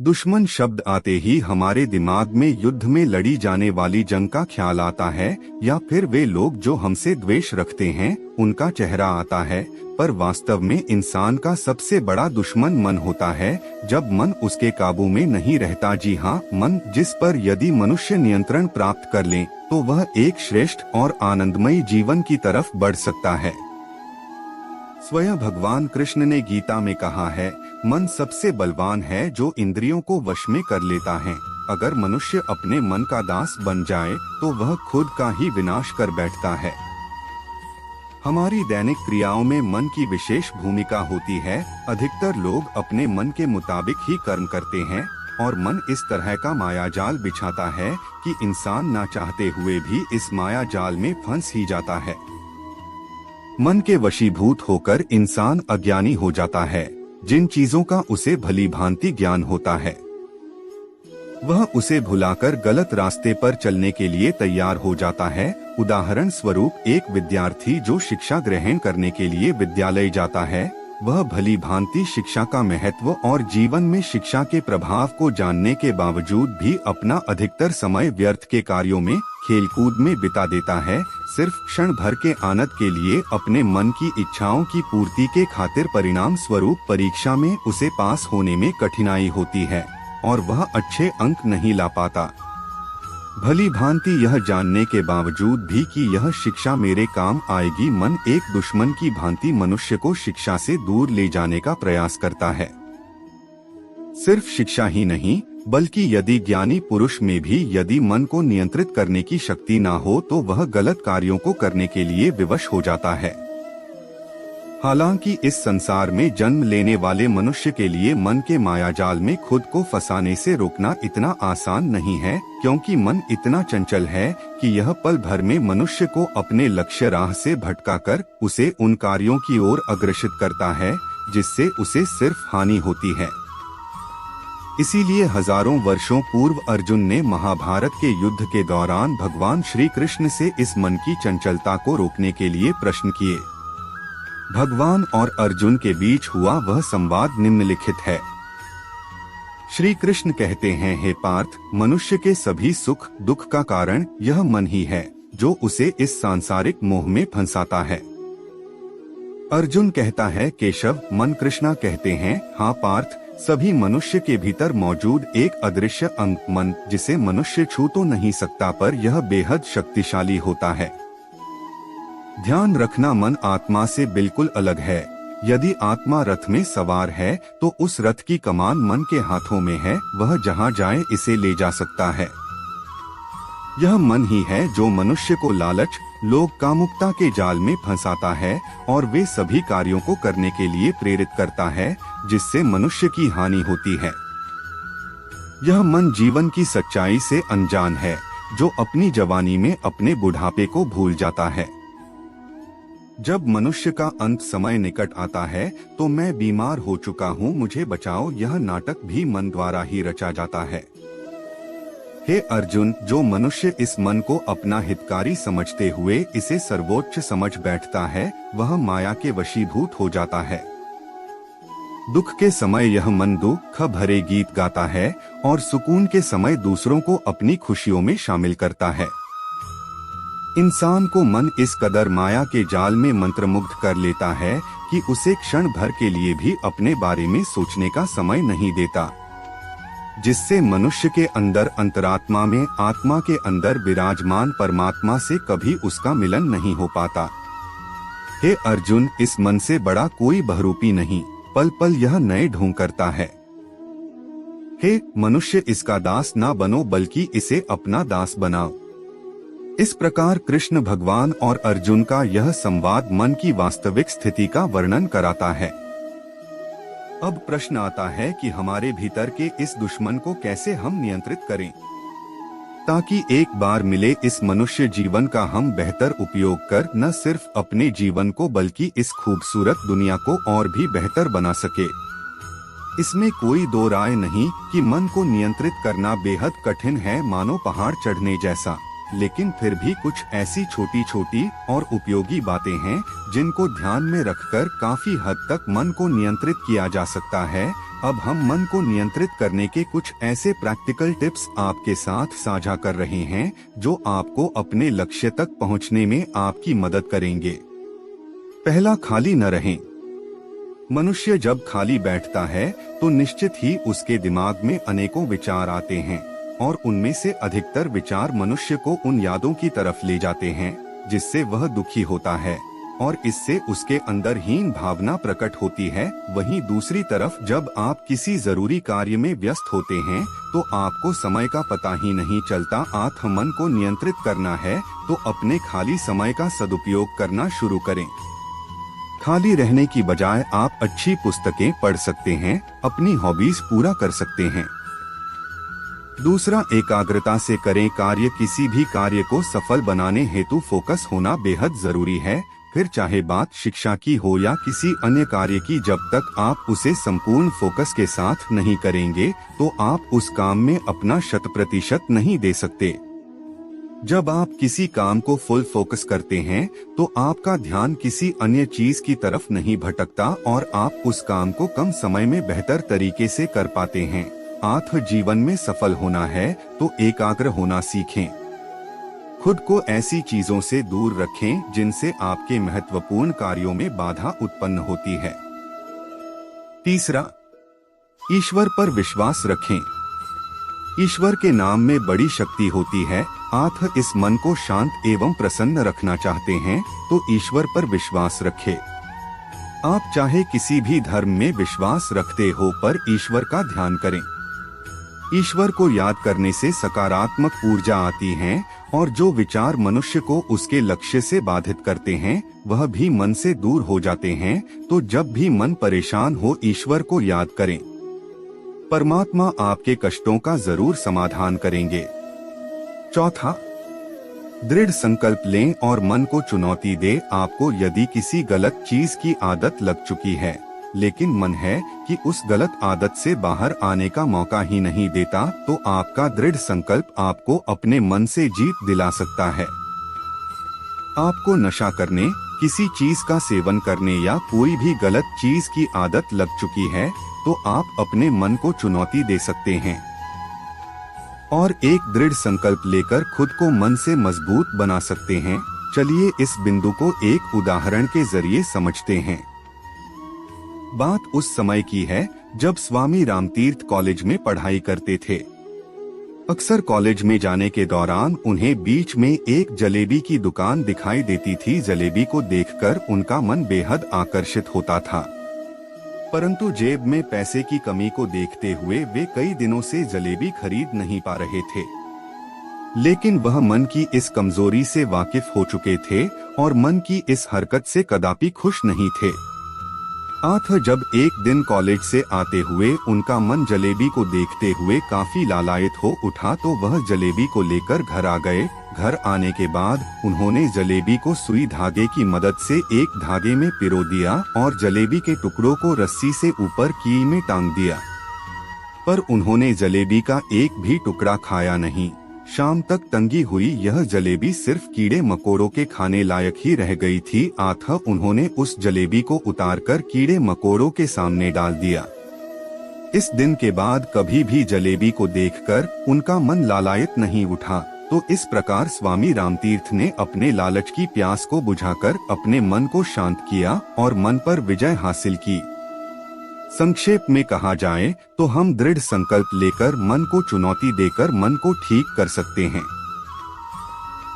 दुश्मन शब्द आते ही हमारे दिमाग में युद्ध में लड़ी जाने वाली जंग का ख्याल आता है, या फिर वे लोग जो हमसे द्वेष रखते हैं उनका चेहरा आता है। पर वास्तव में इंसान का सबसे बड़ा दुश्मन मन होता है, जब मन उसके काबू में नहीं रहता। जी हाँ, मन, जिस पर यदि मनुष्य नियंत्रण प्राप्त कर ले तो वह एक श्रेष्ठ और आनंदमयी जीवन की तरफ बढ़ सकता है। स्वयं भगवान कृष्ण ने गीता में कहा है, मन सबसे बलवान है जो इंद्रियों को वश में कर लेता है। अगर मनुष्य अपने मन का दास बन जाए तो वह खुद का ही विनाश कर बैठता है। हमारी दैनिक क्रियाओं में मन की विशेष भूमिका होती है। अधिकतर लोग अपने मन के मुताबिक ही कर्म करते हैं और मन इस तरह का माया जाल बिछाता है कि इंसान ना चाहते हुए भी इस माया जाल में फंस ही जाता है। मन के वशीभूत होकर इंसान अज्ञानी हो जाता है। जिन चीजों का उसे भली भांति ज्ञान होता है वह उसे भुलाकर गलत रास्ते पर चलने के लिए तैयार हो जाता है। उदाहरण स्वरूप, एक विद्यार्थी जो शिक्षा ग्रहण करने के लिए विद्यालय जाता है, वह भली भांति शिक्षा का महत्व और जीवन में शिक्षा के प्रभाव को जानने के बावजूद भी अपना अधिकतर समय व्यर्थ के कार्यों में, खेलकूद में बिता देता है, सिर्फ क्षण भर के आनंद के लिए। अपने मन की इच्छाओं की पूर्ति के खातिर परिणाम स्वरूप परीक्षा में उसे पास होने में कठिनाई होती है और वह अच्छे अंक नहीं ला पाता। भली भांति यह जानने के बावजूद भी कि यह शिक्षा मेरे काम आएगी, मन एक दुश्मन की भांति मनुष्य को शिक्षा से दूर ले जाने का प्रयास करता है। सिर्फ शिक्षा ही नहीं, बल्कि यदि ज्ञानी पुरुष में भी यदि मन को नियंत्रित करने की शक्ति ना हो तो वह गलत कार्यों को करने के लिए विवश हो जाता है। हालांकि इस संसार में जन्म लेने वाले मनुष्य के लिए मन के मायाजाल में खुद को फंसाने से रोकना इतना आसान नहीं है, क्योंकि मन इतना चंचल है कि यह पल भर में मनुष्य को अपने लक्ष्य राह से भटकाकर उसे उन कार्यों की ओर अग्रसित करता है जिससे उसे सिर्फ हानि होती है। इसीलिए हजारों वर्षों पूर्व अर्जुन ने महाभारत के युद्ध के दौरान भगवान श्री कृष्ण से इस मन की चंचलता को रोकने के लिए प्रश्न किए। भगवान और अर्जुन के बीच हुआ वह संवाद निम्नलिखित है। श्री कृष्ण कहते हैं, हे पार्थ, मनुष्य के सभी सुख दुख का कारण यह मन ही है जो उसे इस सांसारिक मोह में फंसाता है। अर्जुन कहता है, केशव, मन कृष्णा कहते हैं, हाँ पार्थ, सभी मनुष्य के भीतर मौजूद एक अदृश्य अंग मन, जिसे मनुष्य छू तो नहीं सकता पर यह बेहद शक्तिशाली होता है। ध्यान रखना, मन आत्मा से बिल्कुल अलग है। यदि आत्मा रथ में सवार है तो उस रथ की कमान मन के हाथों में है, वह जहाँ जाए इसे ले जा सकता है। यह मन ही है जो मनुष्य को लालच, लोभ, कामुकता के जाल में फंसाता है और वे सभी कार्यों को करने के लिए प्रेरित करता है जिससे मनुष्य की हानि होती है। यह मन जीवन की सच्चाई से अनजान है, जो अपनी जवानी में अपने बुढ़ापे को भूल जाता है। जब मनुष्य का अंत समय निकट आता है तो मैं बीमार हो चुका हूँ, मुझे बचाओ, यह नाटक भी मन द्वारा ही रचा जाता है। हे अर्जुन, जो मनुष्य इस मन को अपना हितकारी समझते हुए इसे सर्वोच्च समझ बैठता है, वह माया के वशीभूत हो जाता है। दुख के समय यह मन दुख भरे गीत गाता है और सुकून के समय दूसरों को अपनी खुशियों में शामिल करता है। इंसान को मन इस कदर माया के जाल में मंत्रमुग्ध कर लेता है कि उसे क्षण भर के लिए भी अपने बारे में सोचने का समय नहीं देता, जिससे मनुष्य के अंदर अंतरात्मा में आत्मा के अंदर विराजमान परमात्मा से कभी उसका मिलन नहीं हो पाता। हे अर्जुन, इस मन से बड़ा कोई बहरूपी नहीं, पल पल यह नए ढोंग करता है। हे मनुष्य, इसका दास ना बनो बल्कि इसे अपना दास बनाओ। इस प्रकार कृष्ण भगवान और अर्जुन का यह संवाद मन की वास्तविक स्थिति का वर्णन कराता है। अब प्रश्न आता है कि हमारे भीतर के इस दुश्मन को कैसे हम नियंत्रित करें, ताकि एक बार मिले इस मनुष्य जीवन का हम बेहतर उपयोग कर न सिर्फ अपने जीवन को बल्कि इस खूबसूरत दुनिया को और भी बेहतर बना सके। इसमें कोई दो राय नहीं कि मन को नियंत्रित करना बेहद कठिन है, मानो पहाड़ चढ़ने जैसा। लेकिन फिर भी कुछ ऐसी छोटी छोटी और उपयोगी बातें हैं जिनको ध्यान में रखकर काफी हद तक मन को नियंत्रित किया जा सकता है, अब हम मन को नियंत्रित करने के कुछ ऐसे प्रैक्टिकल टिप्स आपके साथ साझा कर रहे हैं जो आपको अपने लक्ष्य तक पहुंचने में आपकी मदद करेंगे। पहला, खाली न रहें। मनुष्य जब खाली बैठता है तो निश्चित ही उसके दिमाग में अनेकों विचार आते हैं और उनमें से अधिकतर विचार मनुष्य को उन यादों की तरफ ले जाते हैं जिससे वह दुखी होता है और इससे उसके अंदर हीन भावना प्रकट होती है। वहीं दूसरी तरफ जब आप किसी जरूरी कार्य में व्यस्त होते हैं तो आपको समय का पता ही नहीं चलता। आप मन को नियंत्रित करना है तो अपने खाली समय का सदुपयोग करना शुरू करें। खाली रहने की बजाय आप अच्छी पुस्तकें पढ़ सकते हैं, अपनी हॉबीज पूरा कर सकते हैं। दूसरा, एकाग्रता से करें कार्य। किसी भी कार्य को सफल बनाने हेतु फोकस होना बेहद जरूरी है, फिर चाहे बात शिक्षा की हो या किसी अन्य कार्य की। जब तक आप उसे संपूर्ण फोकस के साथ नहीं करेंगे तो आप उस काम में अपना 100% नहीं दे सकते। जब आप किसी काम को फुल फोकस करते हैं तो आपका ध्यान किसी अन्य चीज की तरफ नहीं भटकता और आप उस काम को कम समय में बेहतर तरीके से कर पाते हैं। आप जीवन में सफल होना है तो एकाग्र होना सीखें। खुद को ऐसी चीजों से दूर रखें जिनसे आपके महत्वपूर्ण कार्यों में बाधा उत्पन्न होती है। तीसरा, ईश्वर पर विश्वास रखें। ईश्वर के नाम में बड़ी शक्ति होती है। आप इस मन को शांत एवं प्रसन्न रखना चाहते हैं तो ईश्वर पर विश्वास रखें। आप चाहे किसी भी धर्म में विश्वास रखते हो पर ईश्वर का ध्यान करें। ईश्वर को याद करने से सकारात्मक ऊर्जा आती है और जो विचार मनुष्य को उसके लक्ष्य से बाधित करते हैं वह भी मन से दूर हो जाते हैं। तो जब भी मन परेशान हो ईश्वर को याद करें। परमात्मा आपके कष्टों का जरूर समाधान करेंगे। चौथा, दृढ़ संकल्प लें और मन को चुनौती दे। आपको यदि किसी गलत चीज की आदत लग चुकी है लेकिन मन है कि उस गलत आदत से बाहर आने का मौका ही नहीं देता तो आपका दृढ़ संकल्प आपको अपने मन से जीत दिला सकता है। आपको नशा करने, किसी चीज का सेवन करने या कोई भी गलत चीज की आदत लग चुकी है तो आप अपने मन को चुनौती दे सकते हैं और एक दृढ़ संकल्प लेकर खुद को मन से मजबूत बना सकते हैं। चलिए इस बिंदु को एक उदाहरण के जरिए समझते हैं। बात उस समय की है जब स्वामी रामतीर्थ कॉलेज में पढ़ाई करते थे। अक्सर कॉलेज में जाने के दौरान उन्हें बीच में एक जलेबी की दुकान दिखाई देती थी। जलेबी को देखकर उनका मन बेहद आकर्षित होता था, परंतु जेब में पैसे की कमी को देखते हुए वे कई दिनों से जलेबी खरीद नहीं पा रहे थे। लेकिन वह मन की इस कमजोरी से वाकिफ हो चुके थे और मन की इस हरकत से कदापि खुश नहीं थे। जब एक दिन कॉलेज से आते हुए उनका मन जलेबी को देखते हुए काफी लालायित हो उठा तो वह जलेबी को लेकर घर आ गए। घर आने के बाद उन्होंने जलेबी को सुई धागे की मदद से एक धागे में पिरो दिया और जलेबी के टुकड़ों को रस्सी से ऊपर कील में टांग दिया, पर उन्होंने जलेबी का एक भी टुकड़ा खाया नहीं। शाम तक तंगी हुई यह जलेबी सिर्फ कीड़े मकोड़ों के खाने लायक ही रह गई थी। उन्होंने उस जलेबी को उतारकर कीड़े मकोड़ों के सामने डाल दिया। इस दिन के बाद कभी भी जलेबी को देखकर उनका मन लालायित नहीं उठा। तो इस प्रकार स्वामी रामतीर्थ ने अपने लालच की प्यास को बुझाकर अपने मन को शांत किया और मन पर विजय हासिल की। संक्षेप में कहा जाए तो हम दृढ़ संकल्प लेकर मन को चुनौती देकर मन को ठीक कर सकते हैं।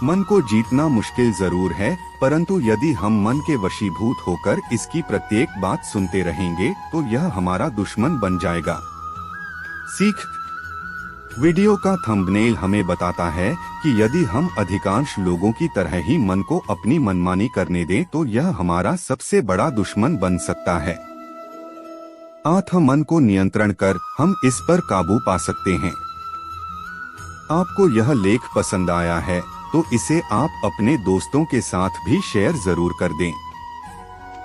मन को जीतना मुश्किल जरूर है, परंतु यदि हम मन के वशीभूत होकर इसकी प्रत्येक बात सुनते रहेंगे तो यह हमारा दुश्मन बन जाएगा। सीख। वीडियो का थंबनेल हमें बताता है कि यदि हम अधिकांश लोगों की तरह ही मन को अपनी मनमानी करने दें तो यह हमारा सबसे बड़ा दुश्मन बन सकता है। मन को नियंत्रण कर हम इस पर काबू पा सकते हैं। आपको यह लेख पसंद आया है तो इसे आप अपने दोस्तों के साथ भी शेयर जरूर कर दें।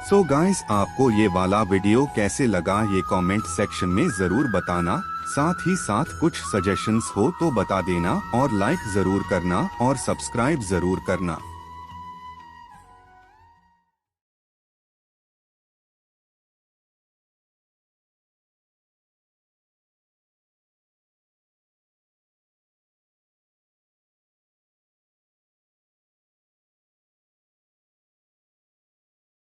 सो गाइस, आपको ये वाला वीडियो कैसे लगा ये कमेंट सेक्शन में जरूर बताना। साथ ही साथ कुछ सजेशंस हो तो बता देना और लाइक जरूर करना और सब्सक्राइब जरूर करना।